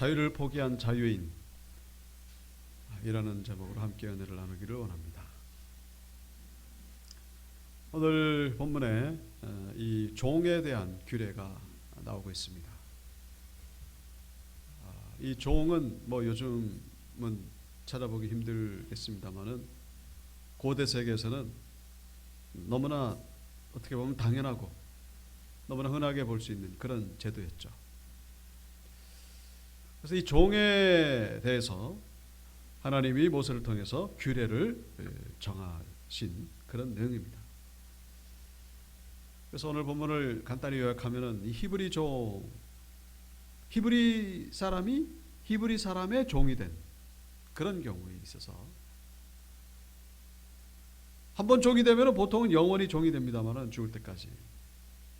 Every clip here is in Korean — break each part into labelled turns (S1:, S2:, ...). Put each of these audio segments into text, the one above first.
S1: 자유를 포기한 자유인, 이라는 제목으로 함께 은혜를 나누기를 원합니다. 오늘 본문에 이 종에 대한 규례가 나오고 있습니다. 이 종은 요즘은 찾아보기 힘들겠습니다만은 고대 세계에서는 너무나 어떻게 보면 당연하고 너무나 흔하게 볼 수 있는 그런 제도였죠. 그래서 이 종에 대해서 하나님이 모세를 통해서 규례를 정하신 그런 내용입니다. 그래서 오늘 본문을 간단히 요약하면은 이 히브리 사람의 종이 된 그런 경우에 있어서 한번 종이 되면은 보통은 영원히 종이 됩니다만은 죽을 때까지.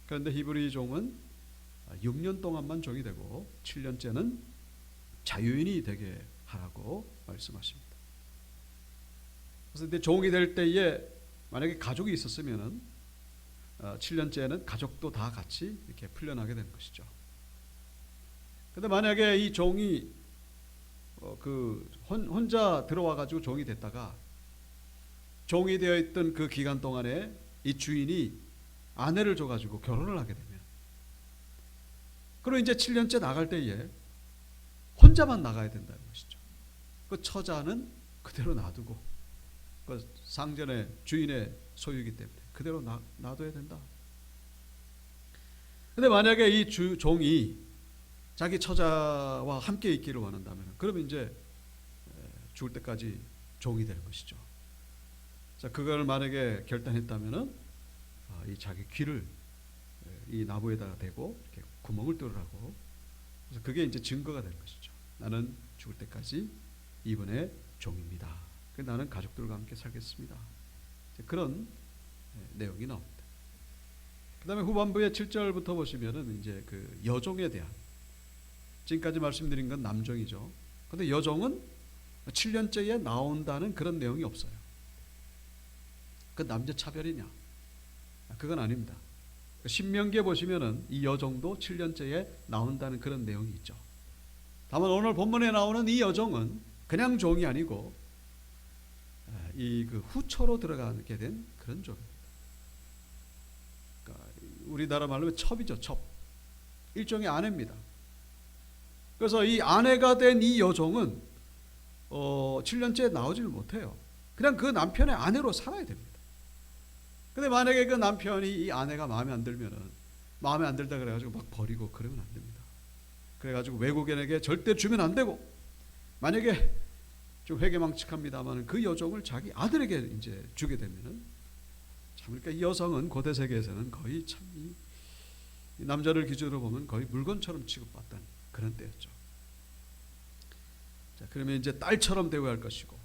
S1: 그런데 히브리 종은 6년 동안만 종이 되고 7년째는 자유인이 되게 하라고 말씀하십니다. 그래서 근데 종이 될 때에 만약에 가족이 있었으면은 7년째는 가족도 다 같이 이렇게 풀려나게 되는 것이죠. 근데 만약에 이 종이 혼자 들어와 가지고 종이 됐다가 종이 되어 있던 그 기간 동안에 이 주인이 아내를 줘 가지고 결혼을 하게 되면, 그리고 이제 7년째 나갈 때에 혼자만 나가야 된다는 것이죠. 그 처자는 그대로 놔두고, 그 상전의 주인의 소유이기 때문에 그대로 놔둬야 된다. 근데 만약에 이 종이 자기 처자와 함께 있기를 원한다면, 그러면 이제 죽을 때까지 종이 되는 것이죠. 자, 그걸 만약에 결단했다면은 이 자기 귀를 이 나무에다가 대고 이렇게 구멍을 뚫으라고. 그래서 그게 이제 증거가 되는 것이죠. 나는 죽을 때까지 이분의 종입니다. 나는 가족들과 함께 살겠습니다. 그런 내용이 나옵니다. 그 다음에 후반부의 7절부터 보시면은 이제 그 여종에 대한, 지금까지 말씀드린 건 남종이죠. 그런데 여종은 7년째에 나온다는 그런 내용이 없어요. 그 남녀 차별이냐? 그건 아닙니다. 신명기에 보시면은 이 여종도 7년째에 나온다는 그런 내용이 있죠. 다만 오늘 본문에 나오는 이 여종은 그냥 종이 아니고 이 그 후처로 들어가게 된 그런 종입니다. 그러니까 우리나라 말로 첩이죠, 첩. 일종의 아내입니다. 그래서 이 아내가 된 이 여종은 7년째 나오지를 못해요. 그냥 그 남편의 아내로 살아야 됩니다. 근데 만약에 그 남편이 이 아내가 마음에 안 들다 그래가지고 막 버리고 그러면 안 됩니다. 그래가지고 외국인에게 절대 주면 안 되고, 만약에 좀 회개망측합니다만 그 여종을 자기 아들에게 이제 주게 되면은 참, 그러니까 이 여성은 고대 세계에서는 거의 참 이 남자를 기준으로 보면 거의 물건처럼 취급받던 그런 때였죠. 자, 그러면 이제 딸처럼 대우할 것이고,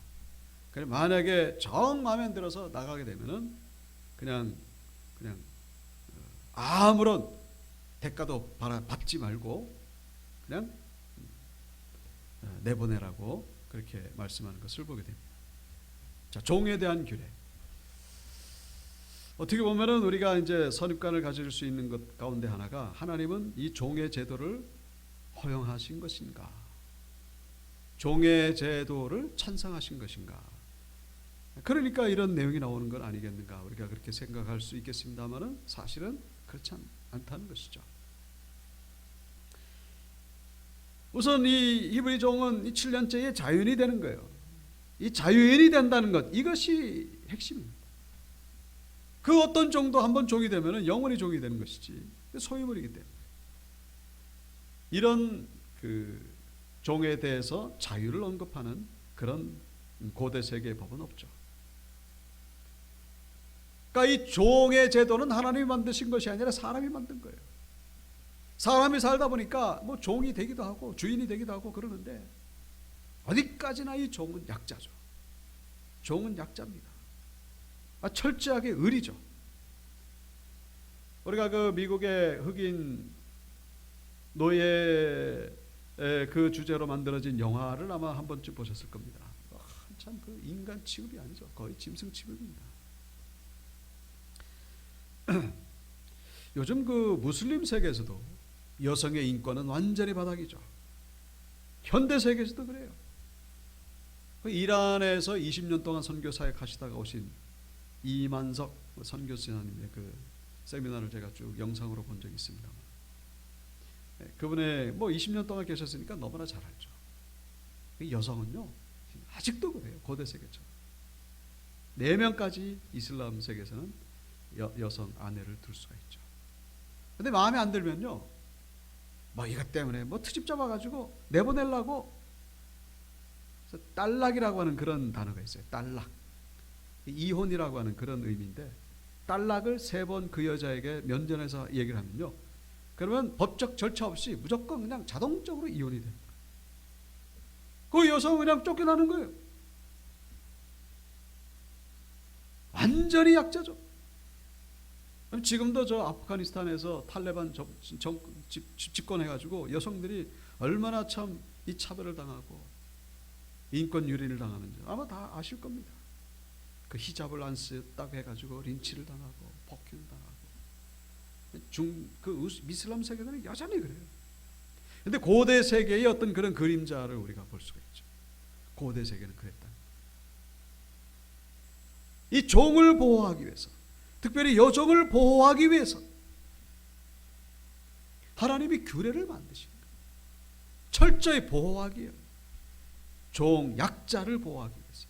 S1: 그래 만약에 정 마음에 안 들어서 나가게 되면은 그냥 아무런 대가도 받지 말고 그냥 내보내라고 그렇게 말씀하는 것을 보게 됩니다. 자, 종에 대한 규례. 어떻게 보면은 우리가 이제 선입관을 가질 수 있는 것 가운데 하나가, 하나님은 이 종의 제도를 허용하신 것인가? 종의 제도를 찬성하신 것인가? 그러니까 이런 내용이 나오는 건 아니겠는가? 우리가 그렇게 생각할 수 있겠습니다만은 사실은 그렇지 않다는 것이죠. 우선 이 히브리 종은 이 7년째에 자유인이 되는 거예요. 이 자유인이 된다는 것, 이것이 핵심입니다. 그 어떤 종도 한번 종이 되면 영원히 종이 되는 것이지, 소유물이기 때문에. 이런 그 종에 대해서 자유를 언급하는 그런 고대 세계의 법은 없죠. 그러니까 이 종의 제도는 하나님이 만드신 것이 아니라 사람이 만든 거예요. 사람이 살다 보니까 뭐 종이 되기도 하고 주인이 되기도 하고 그러는데, 어디까지나 이 종은 약자죠. 종은 약자입니다. 철저하게 의리죠. 우리가 그 미국의 흑인 노예 그 주제로 만들어진 영화를 아마 한 번쯤 보셨을 겁니다. 한참 그 인간 취급이 아니죠. 거의 짐승 취급입니다. 요즘 그 무슬림 세계에서도 여성의 인권은 완전히 바닥이죠. 현대 세계에서도 그래요. 이란에서 20년 동안 선교사에 가시다가 오신 이만석 선교사님의 그 세미나를 제가 쭉 영상으로 본 적이 있습니다. 그분의 20년 동안 계셨으니까 너무나 잘 알죠. 여성은요 아직도 그래요. 고대 세계처럼 4명까지 이슬람 세계에서는 여성 아내를 둘 수가 있죠. 근데 마음에 안 들면요 이것 때문에 트집 잡아가지고 내보내려고, 그래서 딸락이라고 하는 그런 단어가 있어요. 딸락, 이혼이라고 하는 그런 의미인데, 딸락을 3번 그 여자에게 면전에서 얘기를 하면요, 그러면 법적 절차 없이 무조건 그냥 자동적으로 이혼이 돼요. 그 여성은 그냥 쫓겨나는 거예요. 완전히 약자죠. 지금도 저 아프가니스탄에서 탈레반 집권해가지고 여성들이 얼마나 참 이 차별을 당하고 인권 유린을 당하는지 아마 다 아실 겁니다. 그 히잡을 안 쓰다고 해가지고 린치를 당하고 폭행을 당하고 그 이슬람 세계는 여전히 그래요. 근데 고대 세계의 어떤 그런 그림자를 우리가 볼 수가 있죠. 고대 세계는 그랬다. 이 종을 보호하기 위해서, 특별히 여종을 보호하기 위해서 하나님이 규례를 만드신 거예요. 철저히 보호하기 위해서. 종, 약자를 보호하기 위해서.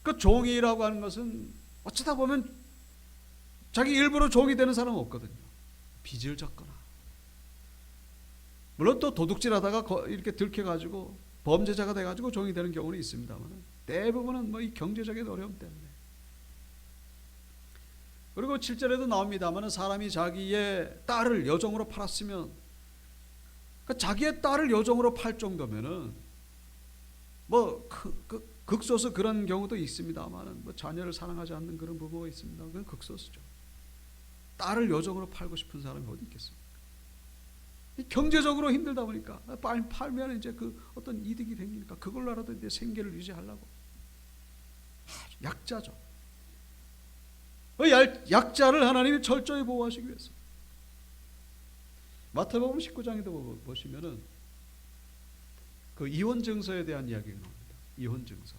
S1: 그 종이라고 하는 것은 어쩌다 보면 자기 일부러 종이 되는 사람은 없거든요. 빚을 졌거나, 물론 또 도둑질하다가 이렇게 들켜가지고 범죄자가 돼가지고 종이 되는 경우는 있습니다만, 대부분은 이 경제적인 어려움 때문에. 그리고 7절에도 나옵니다만, 사람이 자기의 딸을 여종으로 팔았으면, 자기의 딸을 여종으로 팔 정도면은 극소수 그런 경우도 있습니다만, 자녀를 사랑하지 않는 그런 부부가 있습니다. 그건 극소수죠. 딸을 여종으로 팔고 싶은 사람이 어디 있겠습니까? 경제적으로 힘들다 보니까 팔면 이제 그 어떤 이득이 생기니까 그걸로라도 이제 생계를 유지하려고. 약자죠. 약자를 하나님이 철저히 보호하시기 위해서. 마태복음 19장에도 보시면은 그 이혼 증서에 대한 이야기가 나옵니다. 이혼 증서.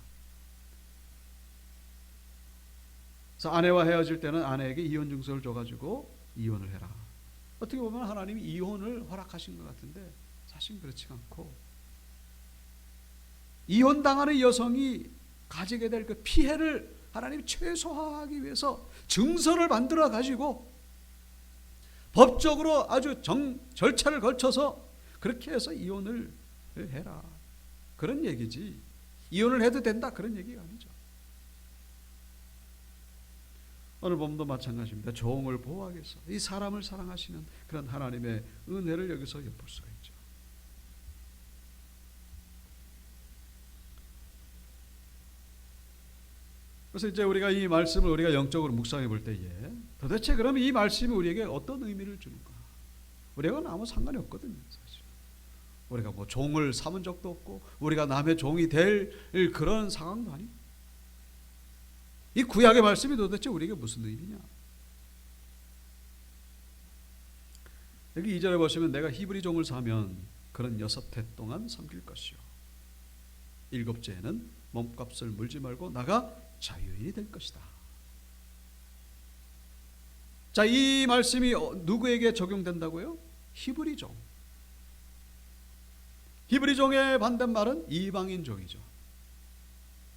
S1: 그래서 아내와 헤어질 때는 아내에게 이혼 증서를 줘가지고 이혼을 해라. 어떻게 보면 하나님이 이혼을 허락하신 것 같은데 사실 그렇지 않고, 이혼당하는 여성이 가지게 될 그 피해를 하나님이 최소화하기 위해서 증서를 만들어 가지고 법적으로 아주 절차를 거쳐서 그렇게 해서 이혼을 해라, 그런 얘기지, 이혼을 해도 된다 그런 얘기가 아니죠. 오늘 본문도 마찬가지입니다. 종을 보호하기 위해서 이 사람을 사랑하시는 그런 하나님의 은혜를 여기서 엿볼 수가 있죠. 그래서 이제 우리가 이 말씀을 우리가 영적으로 묵상해 볼 때에 도대체 그럼 이 말씀이 우리에게 어떤 의미를 주는가? 우리하고는 아무 상관이 없거든요. 사실 우리가 종을 삼은 적도 없고 우리가 남의 종이 될 그런 상황도 아니고, 이 구약의 말씀이 도대체 우리에게 무슨 의미냐? 여기 2절에 보시면 내가 히브리 종을 사면 그는 6해 동안 섬길 것이요 7째에는 몸값을 물지 말고 나가 자유인이 될 것이다. 자, 이 말씀이 누구에게 적용된다고요? 히브리 종. 히브리 종의 반대말은 이방인 종이죠.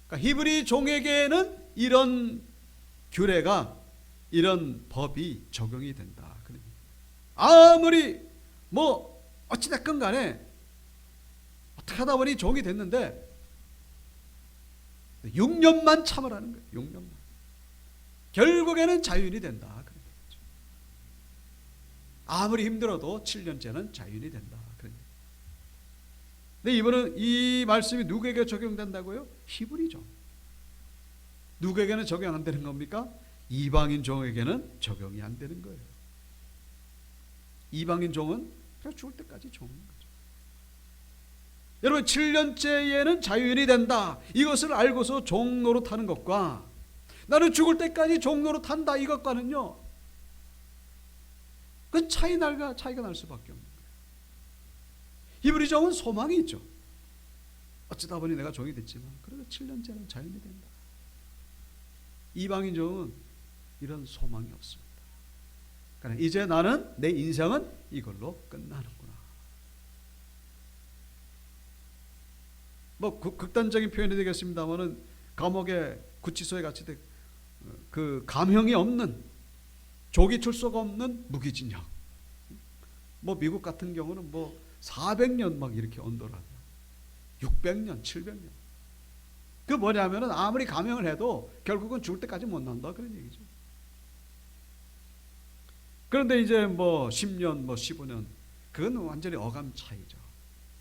S1: 그러니까 히브리 종에게는 이런 규례가, 이런 법이 적용이 된다. 아무리 어찌됐건 간에 어떻게 하다 보니 종이 됐는데 6년만 참으라는 거예요. 6년만. 결국에는 자유인이 된다. 아무리 힘들어도 7년째는 자유인이 된다. 근데 이번은 이 말씀이 누구에게 적용된다고요? 히브리 종. 누구에게는 적용 안 되는 겁니까? 이방인 종에게는 적용이 안 되는 거예요. 이방인 종은 그냥 죽을 때까지 종인 거죠. 여러분, 7년째에는 자유인이 된다, 이것을 알고서 종 노릇하는 것과 나는 죽을 때까지 종 노릇한다, 이것과는요, 그 차이가 날 수밖에 없는 거예요. 히브리 종은 소망이 있죠. 어쩌다 보니 내가 종이 됐지만 그래도 7년째는 자연이 된다. 이방인 종은 이런 소망이 없습니다. 그러니까 이제 나는 내 인생은 이걸로 끝나는구나. 뭐 극단적인 표현이 되겠습니다만은 감옥에 구치소에 갇히되 그 감형이 없는 조기 출소가 없는 무기징역. 뭐 미국 같은 경우는 뭐 400년 막 이렇게 언도라고요. 600년, 700년. 그 뭐냐면은 아무리 감형을 해도 결국은 죽을 때까지 못 난다 그런 얘기죠. 그런데 이제 뭐 10년, 뭐 15년 그건 완전히 어감 차이죠.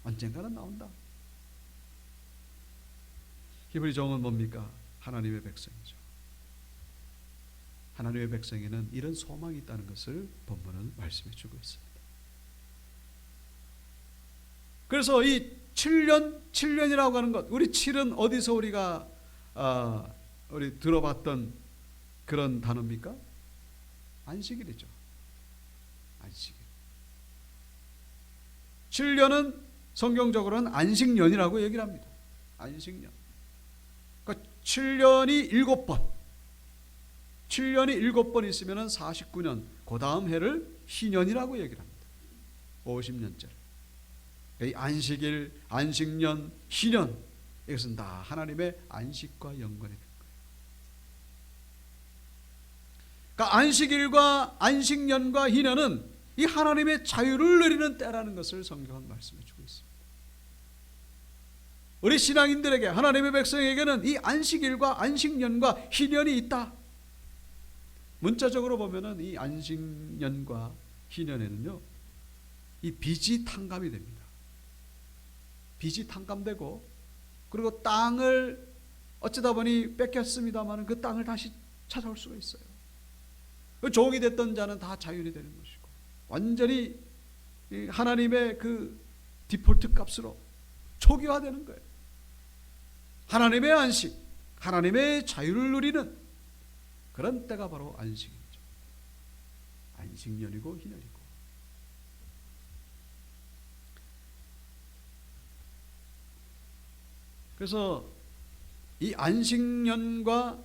S1: 언젠가는 나온다. 히브리 종은 뭡니까? 하나님의 백성이죠. 하나님의 백성에는 이런 소망이 있다는 것을 본문은 말씀해 주고 있습니다. 그래서 이 7년이라고 하는 것, 우리 7은 어디서 우리가 우리 들어봤던 그런 단어입니까? 안식일이죠. 안식일. 7년은 성경적으로는 안식년이라고 얘기를 합니다. 안식년. 그러니까 7년이 7번. 7년이 7번 있으면 49년, 그 다음 해를 희년이라고 얘기를 합니다. 50년째를. 이 안식일, 안식년, 희년, 이것은 다 하나님의 안식과 연관이 된 거예요. 그러니까 안식일과 안식년과 희년은 이 하나님의 자유를 누리는 때라는 것을 성경은 말씀해 주고 있습니다. 우리 신앙인들에게, 하나님의 백성에게는 이 안식일과 안식년과 희년이 있다. 문자적으로 보면은 이 안식년과 희년에는요, 이 빚이 탕감이 됩니다. 빚이 탕감되고, 그리고 땅을 어쩌다 보니 뺏겼습니다만 그 땅을 다시 찾아올 수가 있어요. 그 종이 됐던 자는 다 자율이 되는 것이고, 완전히 하나님의 그 디폴트 값으로 초기화되는 거예요. 하나님의 안식, 하나님의 자유를 누리는 그런 때가 바로 안식이죠. 안식년이고 희년이고. 그래서 이 안식년과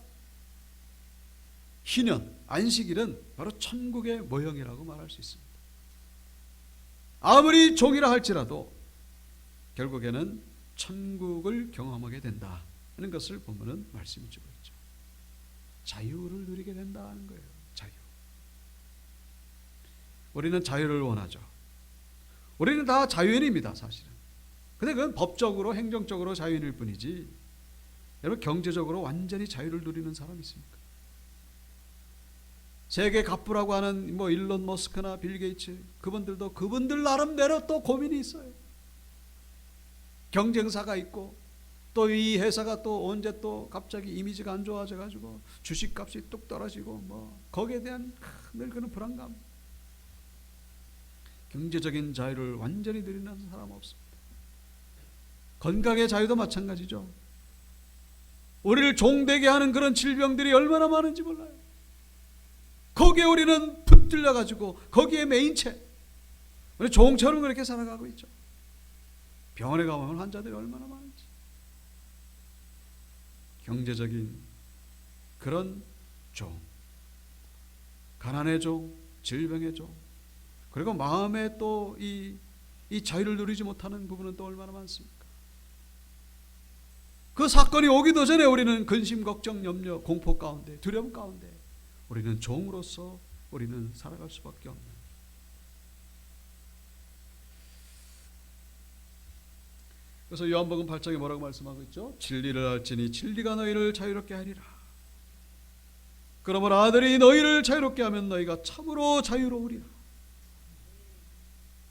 S1: 희년, 안식일은 바로 천국의 모형이라고 말할 수 있습니다. 아무리 종이라 할지라도 결국에는 천국을 경험하게 된다는 것을 보면은 말씀해 주고 있죠. 자유를 누리게 된다는 거예요. 자유. 우리는 자유를 원하죠. 우리는 다 자유인입니다, 사실은. 근데 그건 법적으로, 행정적으로 자유인일 뿐이지, 여러분 경제적으로 완전히 자유를 누리는 사람이 있습니까? 세계 갑부라고 하는 뭐 일론 머스크나 빌 게이츠, 그분들도 그분들 나름대로 또 고민이 있어요. 경쟁사가 있고, 또 이 회사가 또 언제 또 갑자기 이미지가 안 좋아져 가지고 주식값이 뚝 떨어지고, 뭐 거기에 대한 늘 그런 불안감. 경제적인 자유를 완전히 누리는 사람 없습니다. 건강의 자유도 마찬가지죠. 우리를 종되게 하는 그런 질병들이 얼마나 많은지 몰라요. 거기에 우리는 붙들려 가지고 거기에 매인 채 우리 종처럼 그렇게 살아가고 있죠. 병원에 가보면 환자들이 얼마나 많은지. 경제적인 그런 종, 가난의 종, 질병의 종, 그리고 마음에 또 이 자유를 누리지 못하는 부분은 또 얼마나 많습니까? 그 사건이 오기도 전에 우리는 근심, 걱정, 염려, 공포 가운데, 두려움 가운데 우리는 종으로서 우리는 살아갈 수밖에 없는. 그래서 요한복음 8장에 뭐라고 말씀하고 있죠? 진리를 알지니 진리가 너희를 자유롭게 하리라. 그러므로 아들이 너희를 자유롭게 하면 너희가 참으로 자유로우리라.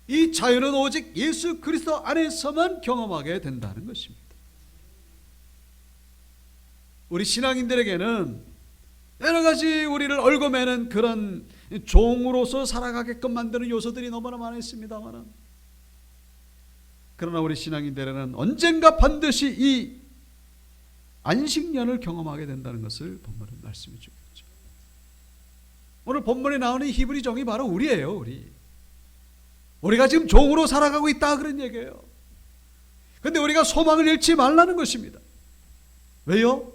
S1: 이 자유는 오직 예수 그리스도 안에서만 경험하게 된다는 것입니다. 우리 신앙인들에게는 여러 가지 우리를 얽어매는 그런 종으로서 살아가게끔 만드는 요소들이 너무나 많이 있습니다만, 그러나 우리 신앙인들에게는 언젠가 반드시 이 안식년을 경험하게 된다는 것을 본문은 말씀해 주고 있죠. 오늘 본문에 나오는 히브리 종이 바로 우리예요. 우리가 지금 종으로 살아가고 있다 그런 얘기예요. 그런데 우리가 소망을 잃지 말라는 것입니다. 왜요?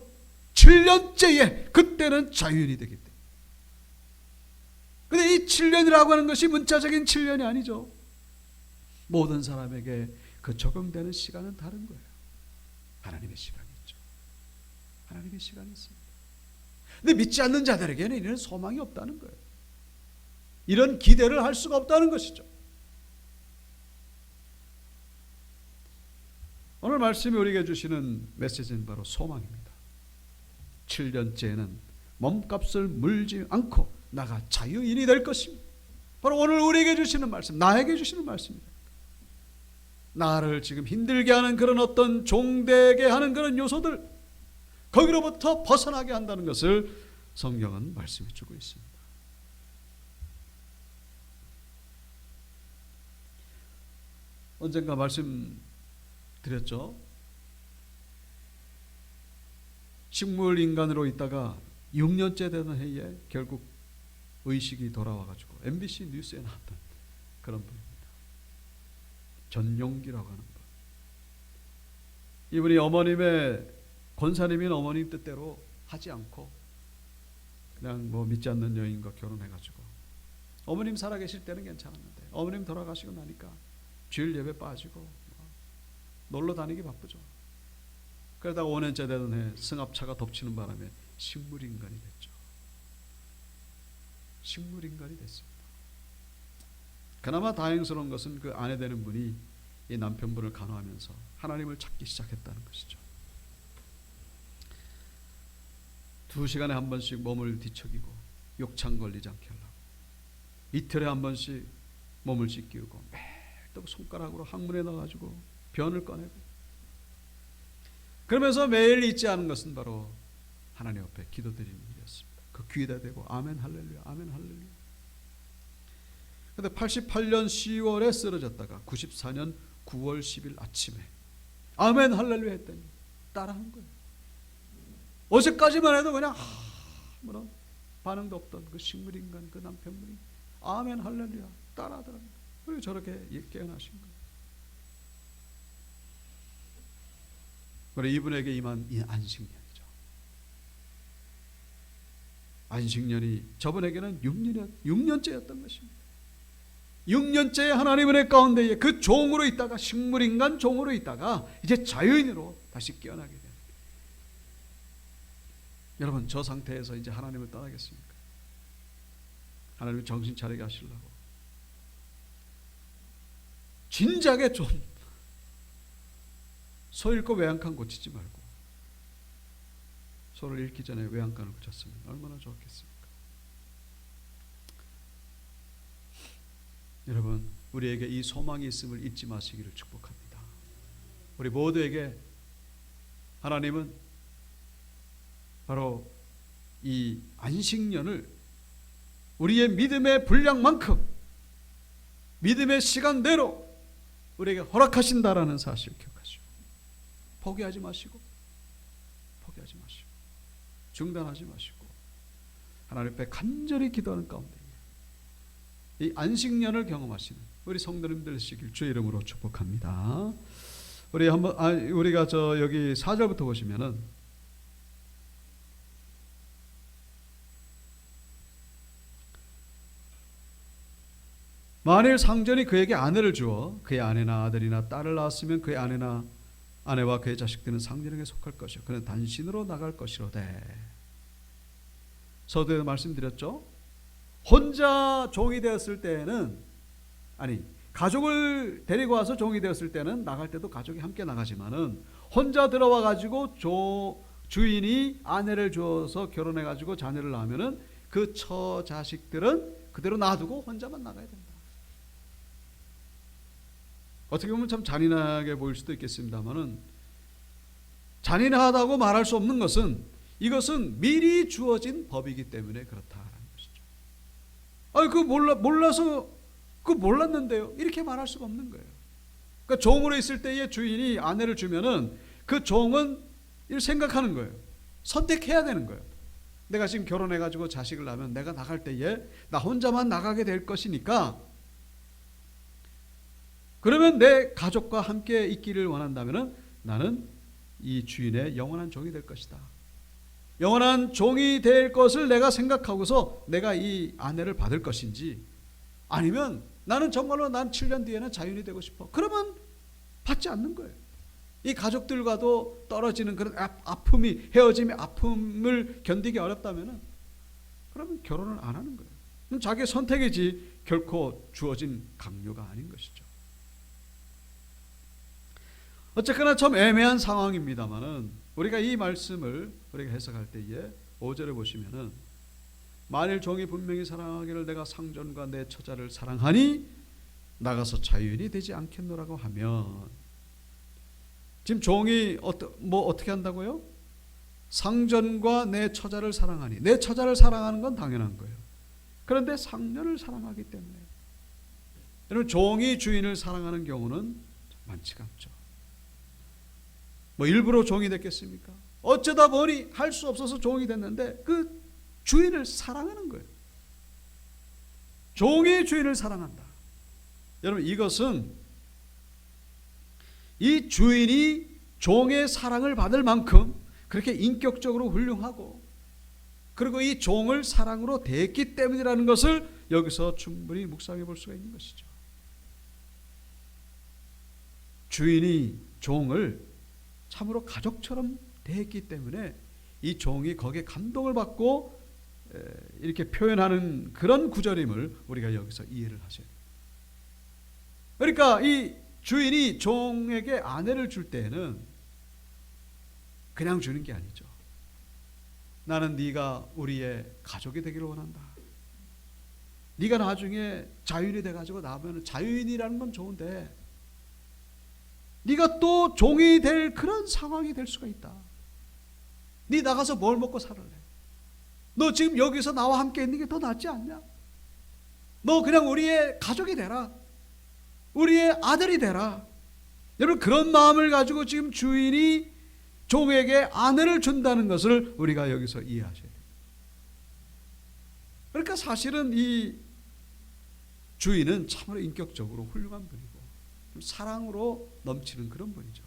S1: 7년째에 그때는 자유인이 되기 때문에. 그런데 이 7년이라고 하는 것이 문자적인 7년이 아니죠. 모든 사람에게 그 적용되는 시간은 다른 거예요. 하나님의 시간이 있죠. 하나님의 시간이 있습니다. 근데 믿지 않는 자들에게는 이런 소망이 없다는 거예요. 이런 기대를 할 수가 없다는 것이죠. 오늘 말씀이 우리에게 주시는 메시지는 바로 소망입니다. 7년째에는 몸값을 물지 않고 나가 자유인이 될 것입니다. 바로 오늘 우리에게 주시는 말씀, 나에게 주시는 말씀입니다. 나를 지금 힘들게 하는 그런 어떤 종되게 하는 그런 요소들, 거기로부터 벗어나게 한다는 것을 성경은 말씀해 주고 있습니다. 언젠가 말씀드렸죠. 식물 인간으로 있다가 6년째 되는 해에 결국 의식이 돌아와가지고 MBC 뉴스에 나왔던 그런 분입니다. 전용기라고 하는 분. 이분이 어머님의, 권사님인 어머님 뜻대로 하지 않고 그냥 뭐 믿지 않는 여인과 결혼해가지고, 어머님 살아계실 때는 괜찮았는데 어머님 돌아가시고 나니까 주일 예배 빠지고 놀러 다니기 바쁘죠. 그러다가 5년째 되던 해 승합차가 덮치는 바람에 식물인간이 됐죠. 식물인간이 됐습니다. 그나마 다행스러운 것은 그 아내 되는 분이 이 남편분을 간호하면서 하나님을 찾기 시작했다는 것이죠. 2시간에 한 번씩 몸을 뒤척이고 욕창 걸리지 않게 하려고, 이틀에 한 번씩 몸을 씻기우고 매일 또 손가락으로 항문에 넣어가지고 변을 꺼내고, 그러면서 매일 잊지 않은 것은 바로 하나님 앞에 기도드리는 일이었습니다. 그 귀에다 대고 아멘 할렐루야, 아멘 할렐루야. 그런데 88년 10월에 쓰러졌다가 94년 9월 10일 아침에 아멘 할렐루야 했더니 따라한 거예요. 어제까지만 해도 그냥 아무런 반응도 없던 그 식물인간, 그 남편분이 아멘 할렐루야 따라하더랍니다. 왜 저렇게 깨어나신 거예요? 그래, 이분에게 임한 이 안식년이죠. 안식년이 저분에게는 6년째였던 것입니다. 6년째 하나님 은혜 가운데에 그 종으로 있다가, 식물인간 종으로 있다가 이제 자유인으로 다시 깨어나게 됩니다. 여러분, 저 상태에서 이제 하나님을 떠나겠습니까? 하나님이 정신 차리게 하시려고 진작에 좀 소 잃고 외양간 고치지 말고 소를 잃기 전에 외양간을 고쳤으면 얼마나 좋았겠습니까? 여러분, 우리에게 이 소망이 있음을 잊지 마시기를 축복합니다. 우리 모두에게 하나님은 바로 이 안식년을 우리의 믿음의 분량만큼, 믿음의 시간대로 우리에게 허락하신다라는 사실을 기억하시고, 포기하지 마시고 중단하지 마시고 하나님 앞에 간절히 기도하는 가운데 이 안식년을 경험하시는 우리 성도님들 되시길 주의 이름으로 축복합니다. 우리가 여기 4절부터 보시면은 만일 상전이 그에게 아내를 주어 그의 아내나 아들이나 딸을 낳았으면 그의 아내와 그의 자식들은 상전에게 속할 것이요 그는 단신으로 나갈 것이로되. 서두에 말씀드렸죠. 혼자 종이 되었을 때는, 아니 가족을 데리고 와서 종이 되었을 때는 나갈 때도 가족이 함께 나가지만은 혼자 들어와 가지고 주인이 아내를 주어서 결혼해 가지고 자녀를 낳으면은 그 처 자식들은 그대로 놔두고 혼자만 나가야 된다. 어떻게 보면 참 잔인하게 보일 수도 있겠습니다만은, 잔인하다고 말할 수 없는 것은 이것은 미리 주어진 법이기 때문에 그렇다라는 것이죠. 몰라서 몰랐는데요, 이렇게 말할 수가 없는 거예요. 그러니까 종으로 있을 때의 주인이 아내를 주면은 그 종은 이를 생각하는 거예요. 선택해야 되는 거예요. 내가 지금 결혼해가지고 자식을 낳으면 내가 나갈 때에 나 혼자만 나가게 될 것이니까 그러면 내 가족과 함께 있기를 원한다면 나는 이 주인의 영원한 종이 될 것이다. 영원한 종이 될 것을 내가 생각하고서 내가 이 아내를 받을 것인지, 아니면 나는 정말로 난 7년 뒤에는 자유인이 되고 싶어. 그러면 받지 않는 거예요. 이 가족들과도 떨어지는 그런 아픔이, 헤어짐의 아픔을 견디기 어렵다면 그러면 결혼을 안 하는 거예요. 그럼 자기의 선택이지 결코 주어진 강요가 아닌 것이죠. 어쨌거나 참 애매한 상황입니다만은 우리가 이 말씀을 우리가 해석할 때에 5절에 보시면은 만일 종이 분명히 사랑하기를 내가 상전과 내 처자를 사랑하니 나가서 자유인이 되지 않겠노라고 하면, 지금 종이 어떻게 한다고요? 상전과 내 처자를 사랑하니, 내 처자를 사랑하는 건 당연한 거예요. 그런데 상전을 사랑하기 때문에, 여러분 종이 주인을 사랑하는 경우는 많지가 않죠. 일부러 종이 됐겠습니까? 어쩌다 보니 할 수 없어서 종이 됐는데 그 주인을 사랑하는 거예요. 종이 주인을 사랑한다. 여러분 이것은 이 주인이 종의 사랑을 받을 만큼 그렇게 인격적으로 훌륭하고, 그리고 이 종을 사랑으로 대했기 때문이라는 것을 여기서 충분히 묵상해 볼 수가 있는 것이죠. 주인이 종을 참으로 가족처럼 대했기 때문에 이 종이 거기에 감동을 받고 이렇게 표현하는 그런 구절임을 우리가 여기서 이해를 하셔야 돼요. 그러니까 이 주인이 종에게 아내를 줄 때에는 그냥 주는 게 아니죠. 나는 네가 우리의 가족이 되기를 원한다. 네가 나중에 자유인이 돼가지고 나오면, 자유인이라는 건 좋은데 네가 또 종이 될 그런 상황이 될 수가 있다. 네 나가서 뭘 먹고 살을래? 너 지금 여기서 나와 함께 있는 게 더 낫지 않냐? 너 그냥 우리의 가족이 되라. 우리의 아들이 되라. 여러분 그런 마음을 가지고 지금 주인이 종에게 아내를 준다는 것을 우리가 여기서 이해하셔야 돼요. 그러니까 사실은 이 주인은 참으로 인격적으로 훌륭한 분이고 사랑으로 넘치는 그런 분이죠.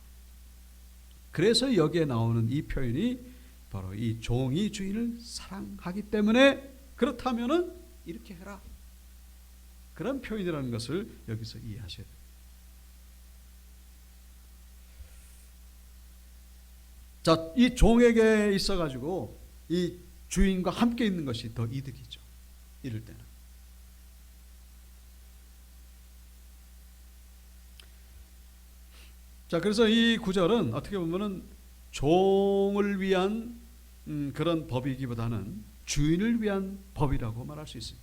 S1: 그래서 여기에 나오는 이 표현이 바로 이 종이 주인을 사랑하기 때문에 그렇다면은 이렇게 해라, 그런 표현이라는 것을 여기서 이해하셔야 돼요. 자, 이 종에게 있어가지고 이 주인과 함께 있는 것이 더 이득이죠. 이럴 때는. 자, 그래서 이 구절은 어떻게 보면은 종을 위한 그런 법이기보다는 주인을 위한 법이라고 말할 수 있습니다.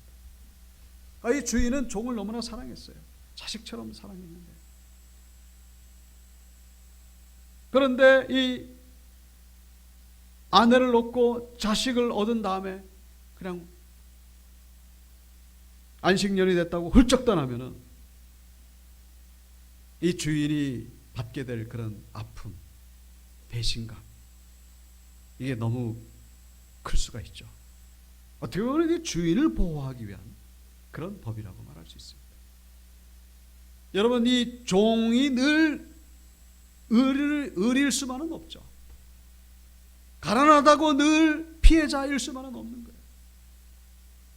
S1: 이 주인은 종을 너무나 사랑했어요. 자식처럼 사랑했는데, 그런데 이 아내를 놓고 자식을 얻은 다음에 그냥 안식년이 됐다고 훌쩍 떠나면은 이 주인이 받게 될 그런 아픔, 배신감, 이게 너무 클 수가 있죠. 어떻게 보면 이 주인을 보호하기 위한 그런 법이라고 말할 수 있습니다. 여러분 이 종이 늘 의리일 수만은 없죠. 가난하다고 늘 피해자일 수만은 없는 거예요.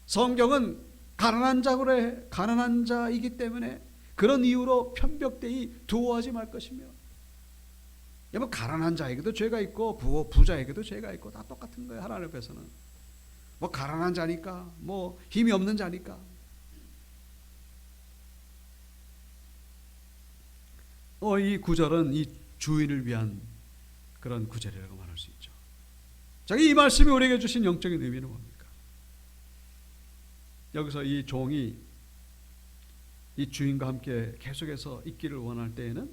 S1: 성경은 가난한 자이기 때문에 그런 이유로 편벽되이 두어하지 말 것이며, 여러분 가난한 자에게도 죄가 있고 부자에게도 죄가 있고 다 똑같은 거예요. 하나님 앞에서는 뭐 가난한 자니까, 뭐 힘이 없는 자니까. 이 구절은 이 주인을 위한 그런 구절이라고 말할 수 있죠. 자, 이 말씀이 우리에게 주신 영적인 의미는 뭡니까? 여기서 이 종이 이 주인과 함께 계속해서 있기를 원할 때에는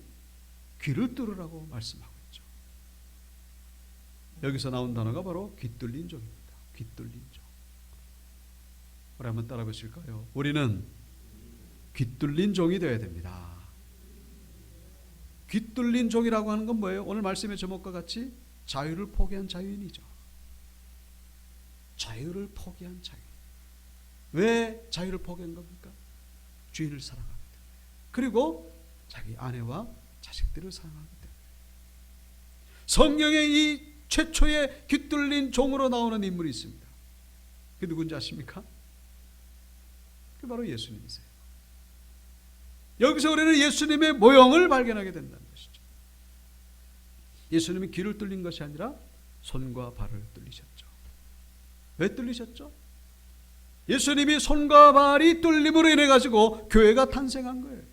S1: 귀를 뚫으라고 말씀하고 있죠. 여기서 나온 단어가 바로 귀 뚫린 종입니다. 귀 뚫린 종. 우리 한번 따라 보실까요? 우리는 귀 뚫린 종이 되어야 됩니다. 귀 뚫린 종이라고 하는 건 뭐예요? 오늘 말씀의 제목과 같이 자유를 포기한 자유인이죠. 자유를 포기한 자유인. 왜 자유를 포기한 겁니까? 주인을 사랑하기 때문에. 그리고 자기 아내와 자식들을 사랑하기 때문에. 성경에 이 최초의 귀뚫린 종으로 나오는 인물이 있습니다. 그 누군지 아십니까? 그 바로 예수님이세요. 여기서 우리는 예수님의 모형을 발견하게 된다는 것이죠. 예수님이 귀를 뚫린 것이 아니라 손과 발을 뚫리셨죠. 왜 뚫리셨죠? 예수님이 손과 발이 뚫림으로 인해 가지고 교회가 탄생한 거예요.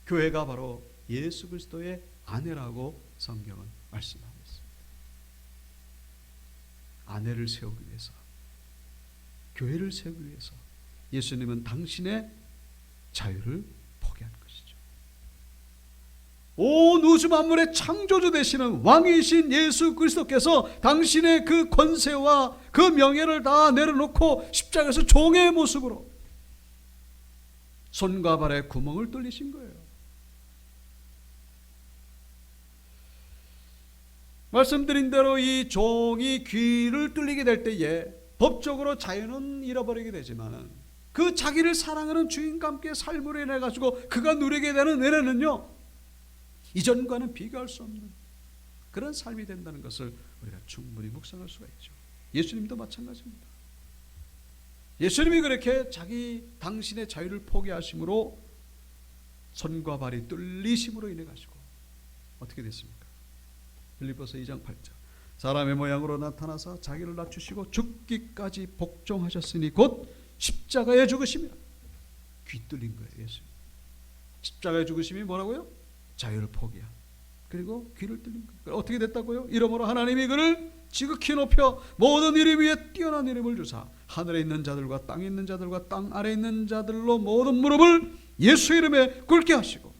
S1: 교회가 바로 예수 그리스도의 아내라고 성경은 말씀하고 있습니다. 아내를 세우기 위해서, 교회를 세우기 위해서 예수님은 당신의 자유를 포기한 것이죠. 온 우주 만물의 창조주 되시는 왕이신 예수 그리스도께서 당신의 그 권세와 그 명예를 다 내려놓고 십자가에서 종의 모습으로 손과 발에 구멍을 뚫리신 거예요. 말씀드린 대로 이 종이 귀를 뚫리게 될 때에 법적으로 자유는 잃어버리게 되지만 그 자기를 사랑하는 주인과 함께 삶으로 인해 가지고 그가 누리게 되는 은혜는요, 이전과는 비교할 수 없는 그런 삶이 된다는 것을 우리가 충분히 묵상할 수가 있죠. 예수님도 마찬가지입니다. 예수님이 그렇게 당신의 자유를 포기하심으로 손과 발이 뚫리심으로 인해 가지고 어떻게 됐습니까? 빌립보서 2장 8절. 사람의 모양으로 나타나서 자기를 낮추시고 죽기까지 복종하셨으니 곧 십자가에 죽으심이라. 귀 뚫린 거예요, 예수님. 십자가에 죽으심이 뭐라고요? 자유를 포기한. 그리고 귀를 뚫린 거예요. 어떻게 됐다고요? 이러므로 하나님이 그를 지극히 높여 모든 이름 위에 뛰어난 이름을 주사 하늘에 있는 자들과 땅에 있는 자들과 땅 아래에 있는 자들로 모든 무릎을 예수 이름에 꿇게 하시고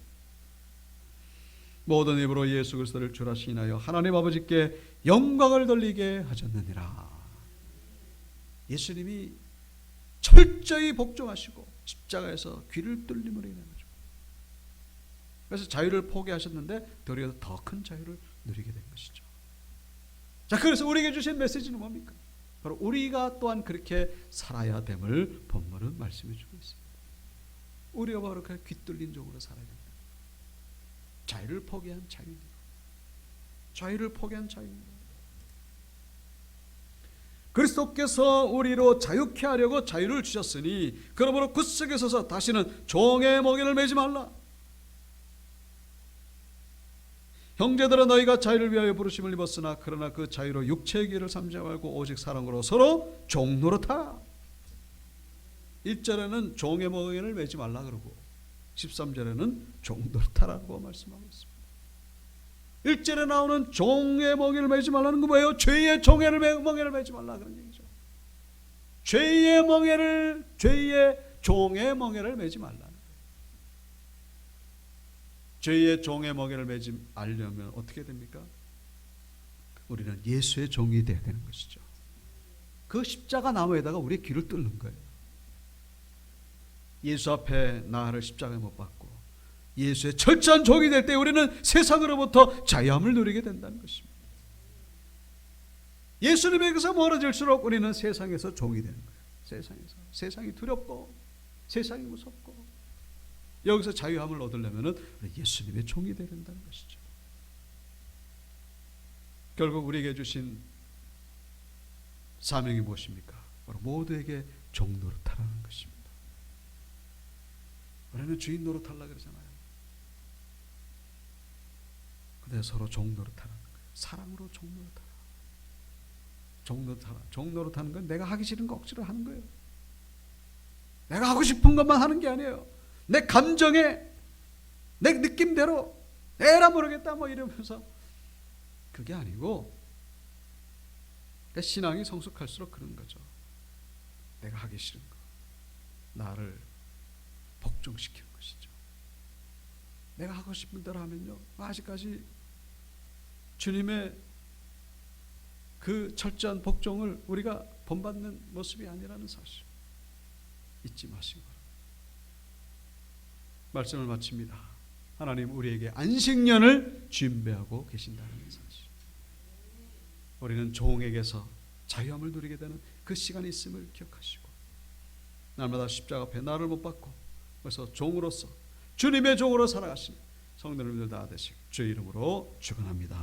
S1: 모든 입으로 예수 그리스도를 주라 시인하여 하나님 아버지께 영광을 돌리게 하셨느니라. 예수님이 철저히 복종하시고 십자가에서 귀를 뚫림으로 인해 가지고 그래서 자유를 포기하셨는데 도리어 더 큰 자유를 누리게 된 것이죠. 자, 그래서 우리에게 주신 메시지는 뭡니까? 바로 우리가 또한 그렇게 살아야 됨을 본문은 말씀해 주고 있습니다. 우리가 바로 그 귀 뚫린 종으로 살아야 됩니다. 자유를 포기한 자유입니다. 자유를 포기한 자유입니다. 그리스도께서 우리로 자유케 하려고 자유를 주셨으니 그러므로 굳세게 서서 다시는 종의 멍에를 매지 말라. 형제들아 너희가 자유를 위하여 부르심을 입었으나 그러나 그 자유로 육체의 길을 삼지 말고 오직 사랑으로 서로 종 노릇하라. 1절에는 종의 멍에를 매지 말라 그러고 13절에는 종 노릇하라고 말씀하고 있습니다. 1절에 나오는 종의 멍에를 매지 말라는 건 뭐예요? 죄의 멍에를 매지 말라 그런 얘기죠. 죄의 종의 멍에를 매지 말라. 죄의 종의 멍에를 매지 않으려면 어떻게 됩니까? 우리는 예수의 종이 되어야 되는 것이죠. 그 십자가 나무에다가 우리의 귀를 뚫는 거예요. 예수 앞에 나를 십자가에 못 박고 예수의 철저한 종이 될 때 우리는 세상으로부터 자유함을 누리게 된다는 것입니다. 예수님에게서 멀어질수록 우리는 세상에서 종이 되는 거예요. 세상이 두렵고 세상이 무섭고 여기서 자유함을 얻으려면 예수님의 종이 되어야 된다는 것이죠. 결국 우리에게 주신 사명이 무엇입니까? 바로 모두에게 종 노릇하라는 것입니다. 우리는 주인 노릇하려고 그러잖아요. 근데 서로 종 노릇하라는 거예요. 사랑으로 종 노릇하라. 종 노릇하는 건 내가 하기 싫은 거 억지로 하는 거예요. 내가 하고 싶은 것만 하는 게 아니에요. 내 감정에 내 느낌대로 에라 모르겠다 뭐 이러면서 그게 아니고 그러니까 신앙이 성숙할수록 그런 거죠. 내가 하기 싫은 거 나를 복종시키는 것이죠. 내가 하고 싶은 대로 하면요 아직까지 주님의 그 철저한 복종을 우리가 본받는 모습이 아니라는 사실 잊지 마시고 말씀을 마칩니다. 하나님 우리에게 안식년을 준비하고 계신다는 사실. 우리는 종에게서 자유함을 누리게 되는 그 시간이 있음을 기억하시고 날마다 십자가 앞에 나를 못 박고 그래서 종으로서 주님의 종으로 살아가신 성도님들 다 되시고 주의 이름으로 축원합니다.